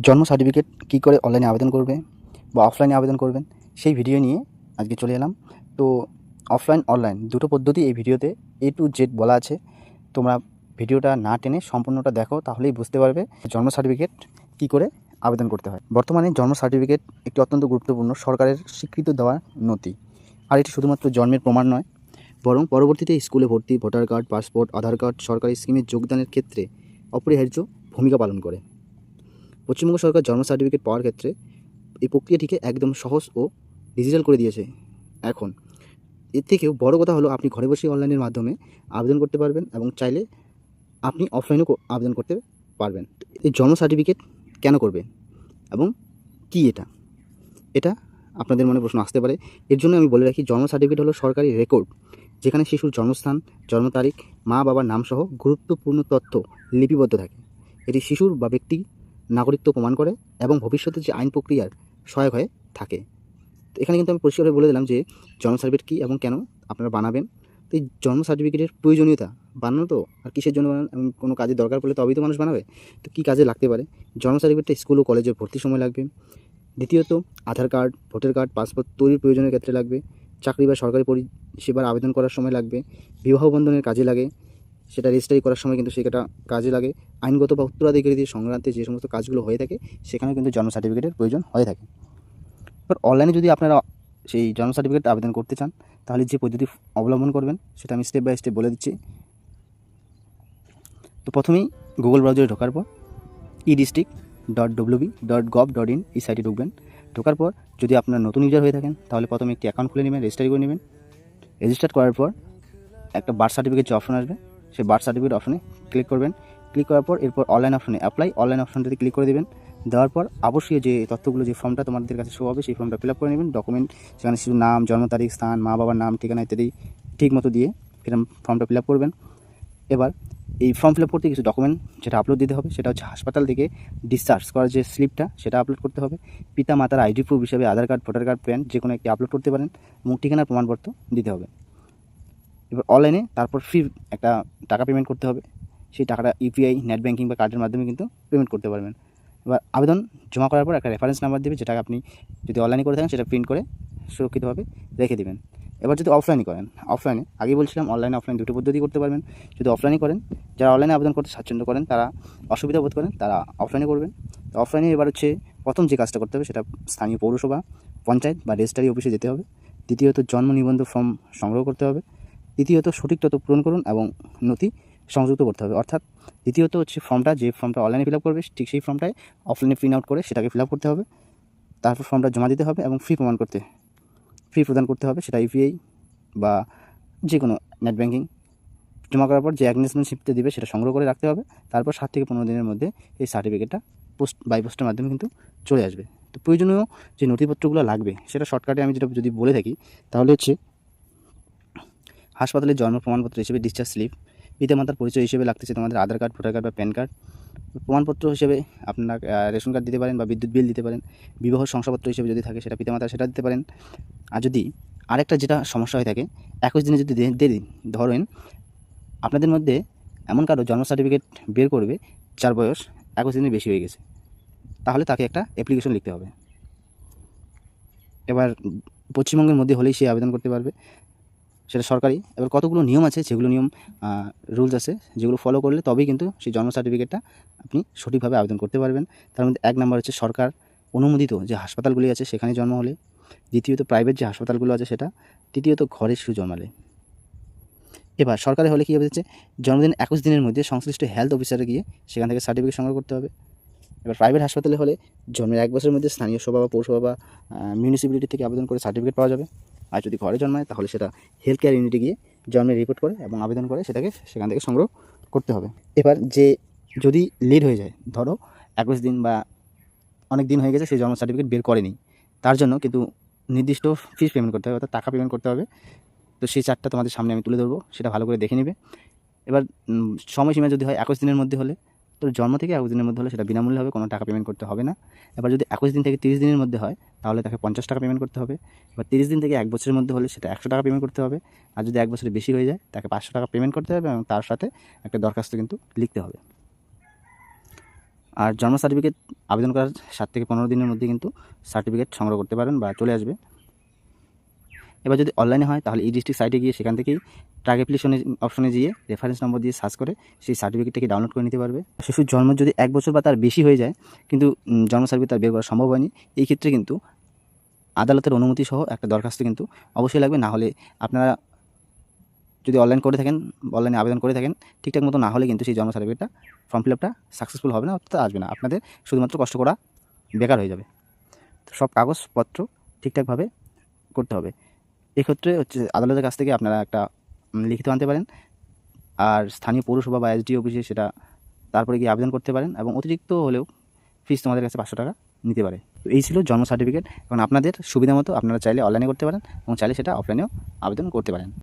জন্ম সার্টিফিকেট কী করে অনলাইনে আবেদন করবে বা অফলাইনে আবেদন করবেন সেই ভিডিও নিয়ে আজকে চলে এলাম। তো অফলাইন অনলাইন দুটো পদ্ধতি এই ভিডিওতে A to Z বলা আছে। তোমরা ভিডিওটা না টেনে সম্পূর্ণটা দেখো, তাহলেই বুঝতে পারবে জন্ম সার্টিফিকেট কী করে আবেদন করতে হয়। বর্তমানে জন্ম সার্টিফিকেট একটি অত্যন্ত গুরুত্বপূর্ণ সরকারের স্বীকৃত দেওয়া নথি। আর এটি শুধুমাত্র জন্মের প্রমাণ নয়, বরং পরবর্তীতে স্কুলে ভর্তি, ভোটার কার্ড, পাসপোর্ট, আধার কার্ড, সরকারি স্কিমে যোগদানের ক্ষেত্রে অপরিহার্য ভূমিকা পালন করে। পশ্চিমবঙ্গ সরকার জন্ম সার্টিফিকেট পাওয়ার ক্ষেত্রে এই প্রক্রিয়াটিকে একদম সহজ ও ডিজিটাল করে দিয়েছে এখন। এর থেকেও বড় কথা হলো, আপনি ঘরে বসে অনলাইনের মাধ্যমে আবেদন করতে পারবেন এবং চাইলে আপনি অফলাইনেও আবেদন করতে পারবেন। এই জন্ম সার্টিফিকেট কেন করবে এবং কি এটা আপনাদের মনে প্রশ্ন আসতে পারে। এর জন্য আমি বলে রাখি, জন্ম সার্টিফিকেট হলো সরকারি রেকর্ড, যেখানে শিশুর জন্মস্থান, জন্ম তারিখ, মা বাবার নাম সহ গুরুত্বপূর্ণ তথ্য লিপিবদ্ধ থাকে। এটি শিশুর বা ব্যক্তি নাগরিকত্ব প্রমাণ করে এবং ভবিষ্যতে যে আইন প্রক্রিয়ার সহায়ক হয়ে থাকে। তো এখানে কিন্তু আমি পরিষ্কারভাবে বলে দিলাম যে জন্ম সার্টিফিকেট কী এবং কেন আপনারা বানাবেন। তো এই জন্ম সার্টিফিকেটের প্রয়োজনীয়তা, বানানো তো আর কিসের জন্য বানান, এবং কোনো কাজে দরকার পড়লে তবেই তো মানুষ বানাবে। তো কী কাজে লাগতে পারে? জন্ম সার্টিফিকেটটা স্কুল ও কলেজে ভর্তির সময় লাগবে। দ্বিতীয়ত, আধার কার্ড, ভোটার কার্ড, পাসপোর্ট তৈরির প্রয়োজনের ক্ষেত্রে লাগবে। চাকরি বা সরকারি পরিষেবার আবেদন করার সময় লাগবে। বিবাহ বন্ধনের কাজে লাগে, সেটা রেজিস্ট্রি করার সময় কিন্তু সেটা কাজে লাগে। আইনগত বা উত্তরাধিকারী সংক্রান্তে যে সমস্ত কাজগুলো হয়ে থাকে, সেখানেও কিন্তু জন্ম সার্টিফিকেটের প্রয়োজন হয়ে থাকে। এবার অনলাইনে যদি আপনারা সেই জন্ম সার্টিফিকেট আবেদন করতে চান, তাহলে যে পদ্ধতি অবলম্বন করবেন সেটা আমি স্টেপ বাই স্টেপ বলে দিচ্ছি। তো প্রথমেই গুগল ব্রাউজারে ঢোকার পর edistrict.wb.gov.in এই সাইটে ঢুকবেন। ঢোকার পর যদি আপনার নতুন ইউজার হয়ে থাকেন, তাহলে প্রথমে একটি অ্যাকাউন্ট খুলে নেবেন, রেজিস্টার করে নেবেন। রেজিস্টার করার পর একটা বার্থ সার্টিফিকেট যে অপশন আসবে, সেই বার্থ সার্টিফিকেট অপশনে ক্লিক করবেন। ক্লিক করার পর এরপর অনলাইন অপশনে অ্যাপ্লাই, অনলাইন অপশনটাতে ক্লিক করে দেবেন। দেওয়ার পর অবশ্যই যে তথ্যগুলো, যে ফর্মটা তোমাদের কাছে শো হবে, সেই ফর্মটা ফিল আপ করে নেবেন। ডকুমেন্ট সেখানে শুধু নাম, জন্ম তারিখ, স্থান, মা বাবার নাম, ঠিকানা ইত্যাদি ঠিক মতো দিয়ে ফর্মটা ফিল আপ করবেন। এবার এই ফর্ম ফিল আপ করতে কিছু ডকুমেন্ট যেটা আপলোড দিতে হবে, সেটা হচ্ছে হাসপাতাল থেকে ডিসচার্জ করার যে স্লিপটা, সেটা আপলোড করতে হবে। পিতা মাতার আইডি প্রুফ হিসাবে আধার কার্ড, ভোটার কার্ড, প্যান যে কোনো একটি আপলোড করতে পারেন এবং ঠিকানার প্রমাণপত্র দিতে হবে। এবার অনলাইনে তারপর একটা টাকা পেমেন্ট করতে হবে। সেই টাকাটা ইউপিআই, নেট ব্যাঙ্কিং বা কার্ডের মাধ্যমে কিন্তু পেমেন্ট করতে পারবেন। এবার আবেদন জমা করার পর একটা রেফারেন্স নাম্বার দেবে, যেটা আপনি যদি অনলাইনে করে থাকেন সেটা প্রিন্ট করে সুরক্ষিতভাবে রেখে দেবেন। এবার যদি অফলাইনে করেন, অফলাইনে আগেই বলছিলাম অনলাইন অফলাইন দুটো পদ্ধতি করতে পারবেন। যদি অফলাইনে করেন, যারা অনলাইনে আবেদন করতে স্বাচ্ছন্দ্য করেন, তারা অসুবিধা বোধ করেন, তারা অফলাইনে করবেন। তো অফলাইনে এবার হচ্ছে প্রথম যে কাজটা করতে হবে, সেটা স্থানীয় পৌরসভা, পঞ্চায়েত বা রেজিস্ট্রারি অফিসে যেতে হবে। দ্বিতীয়ত, জন্ম নিবন্ধন ফর্ম সংগ্রহ করতে হবে। দ্বিতীয়ত, সঠিক তথ্য পূরণ করুন এবং নথি সংযুক্ত করতে হবে। অর্থাৎ দ্বিতীয়ত হচ্ছে যে ফর্মটা অনলাইনে ফিল আপ করবে, ঠিক সেই ফর্মটাই অফলাইনে প্রিন্ট আউট করে সেটাকে ফিল আপ করতে হবে। তারপর ফর্মটা জমা দিতে হবে এবং ফি প্রদান করতে হবে। সেটা ইউপিআই বা যে কোনো নেট ব্যাঙ্কিং। জমা করার পর যে অ্যাকনলেজমেন্ট শিটটা দেবে, সেটা সংগ্রহ করে রাখতে হবে। তারপর 7 থেকে 15 দিনের মধ্যে এই সার্টিফিকেটটা বাই পোস্টের মাধ্যমে কিন্তু চলে আসবে। তো প্রয়োজনীয় যে নথিপত্রগুলো লাগবে, সেটা শর্টকাটে আমি যদি বলে থাকি, তাহলে হচ্ছে হাসপাতালের জন্ম প্রমাণপত্র হিসেবে ডিসচার্জ স্লিপ, পিতামাতার পরিচয় হিসেবে লাগতেছে তোমাদের আধার কার্ড, ভোটার কার্ড বা প্যান কার্ড। প্রমাণপত্র হিসেবে আপনারা রেশন কার্ড দিতে পারেন বা বিদ্যুৎ বিল দিতে পারেন। বিবাহ শংসাপত্র হিসেবে যদি থাকে, সেটা পিতামাতার সেটা দিতে পারেন। আর যদি আরেকটা যেটা সমস্যা হয়ে থাকে, 21 দিনে যদি দেরি, ধরেন আপনাদের মধ্যে এমন কারো জন্ম সার্টিফিকেট বের করবে যার বয়স 21 দিনের বেশি হয়ে গেছে, তাহলে তাকে একটা অ্যাপ্লিকেশন লিখতে হবে। এবার পশ্চিমবঙ্গের মধ্যে হলেই সে আবেদন করতে পারবে, সেটা সরকারি। এবার কতগুলো নিয়ম আছে, যেগুলো নিয়ম রুলস আছে, যেগুলো ফলো করলে তবেই কিন্তু সেই জন্ম সার্টিফিকেটটা আপনি সঠিকভাবে আবেদন করতে পারবেন। তার মধ্যে 1 নাম্বার হচ্ছে সরকার অনুমোদিত যে হাসপাতালগুলি আছে সেখানে জন্ম হলে। দ্বিতীয়ত, প্রাইভেট যে হাসপাতালগুলো আছে সেটা। তৃতীয়ত, ঘরে শিশু জন্মালে। এবার সরকারি হলে কী হবে, হচ্ছে জন্মদিন 21 দিনের মধ্যে সংশ্লিষ্ট হেলথ অফিসারে গিয়ে সেখান থেকে সার্টিফিকেট সংগ্রহ করতে হবে। এবার প্রাইভেট হাসপাতালে হলে জন্মের 1 বছরের মধ্যে স্থানীয় সভা বা পৌরসভা বা মিউনিসিপ্যালিটি থেকে আবেদন করে সার্টিফিকেট পাওয়া যাবে। আর যদি ঘরে জন্মায়, তাহলে সেটা হেলথ কেয়ার ইউনিটে গিয়ে জন্মের রিপোর্ট করে এবং আবেদন করে সেটাকে সেখান থেকে সংগ্রহ করতে হবে। এবার যদি লেট হয়ে যায়, ধরো 21 দিন বা অনেক দিন হয়ে গেছে, সেই জন্ম সার্টিফিকেট বের করেনি, তার জন্য কিন্তু নির্দিষ্ট ফিস পেমেন্ট করতে হবে, অর্থাৎ টাকা পেমেন্ট করতে হবে। তো সেই চার্টটা তোমাদের সামনে আমি তুলে ধরবো, সেটা ভালো করে দেখে নেবে। এবার সময়সীমা যদি হয় 21 দিনের মধ্যে হলে, তো জন্ম থেকে 21 দিনের মধ্যে হলে সেটা বিনামূল্যে হবে, কোনো টাকা পেমেন্ট করতে হবে না। এবার যদি 21 দিন থেকে 30 দিনের মধ্যে হয়, তাহলে তাকে 50 টাকা পেমেন্ট করতে হবে। এবার 30 দিন থেকে 1 বছরের মধ্যে হলে সেটা 100 টাকা পেমেন্ট করতে হবে। আর যদি 1 বছরের বেশি হয়ে যায়, তাকে 500 টাকা পেমেন্ট করতে হবে এবং তার সাথে একটা দরখাস্ত কিন্তু লিখতে হবে। আর জন্ম সার্টিফিকেট আবেদন করার 7 থেকে 15 দিনের মধ্যে কিন্তু সার্টিফিকেট সংগ্রহ করতে পারেন বা চলে আসবে। এবার যদি অনলাইনে হয় তাহলে ই ডিস্ট্রিক্ট সাইটে গিয়ে সেখান থেকেই ট্র্যাক অ্যাপ্লিকেশনে অপশনে গিয়ে রেফারেন্স নম্বর দিয়ে সার্চ করে সেই সার্টিফিকেটটাকে ডাউনলোড করে নিতে পারবে। শিশুর জন্ম যদি 1 বছর বা তার বেশি হয়ে যায় কিন্তু জন্ম সার্টিফিকেট তার বের করা সম্ভব হয়নি, এই ক্ষেত্রে কিন্তু আদালতের অনুমতি সহ একটা দরখাস্ত কিন্তু অবশ্যই লাগবে। না হলে আপনারা যদি অনলাইনে আবেদন করে থাকেন ঠিকঠাক মতো না হলে কিন্তু সেই জন্ম সার্টিফিকেটটা ফর্ম ফিল আপটা সাকসেসফুল হবে না, অর্থাৎ আসবে না। আপনাদের শুধুমাত্র কষ্ট করা বেকার হয়ে যাবে। তো সব কাগজপত্র ঠিকঠাকভাবে করতে হবে। এক্ষেত্রে হচ্ছে আদালতের কাছ থেকে আপনারা একটা লিখিত আনতে পারেন, আর স্থানীয় পৌরসভা বা এসডি অফিসে সেটা তারপরে গিয়ে আবেদন করতে পারেন, এবং অতিরিক্ত হলেও ফিস তোমাদের কাছে 500 টাকা নিতে পারে। তো এই ছিল জন্ম সার্টিফিকেট। এখন আপনাদের সুবিধা মতো আপনারা চাইলে অনলাইনে করতে পারেন এবং চাইলে সেটা অফলাইনেও আবেদন করতে পারেন।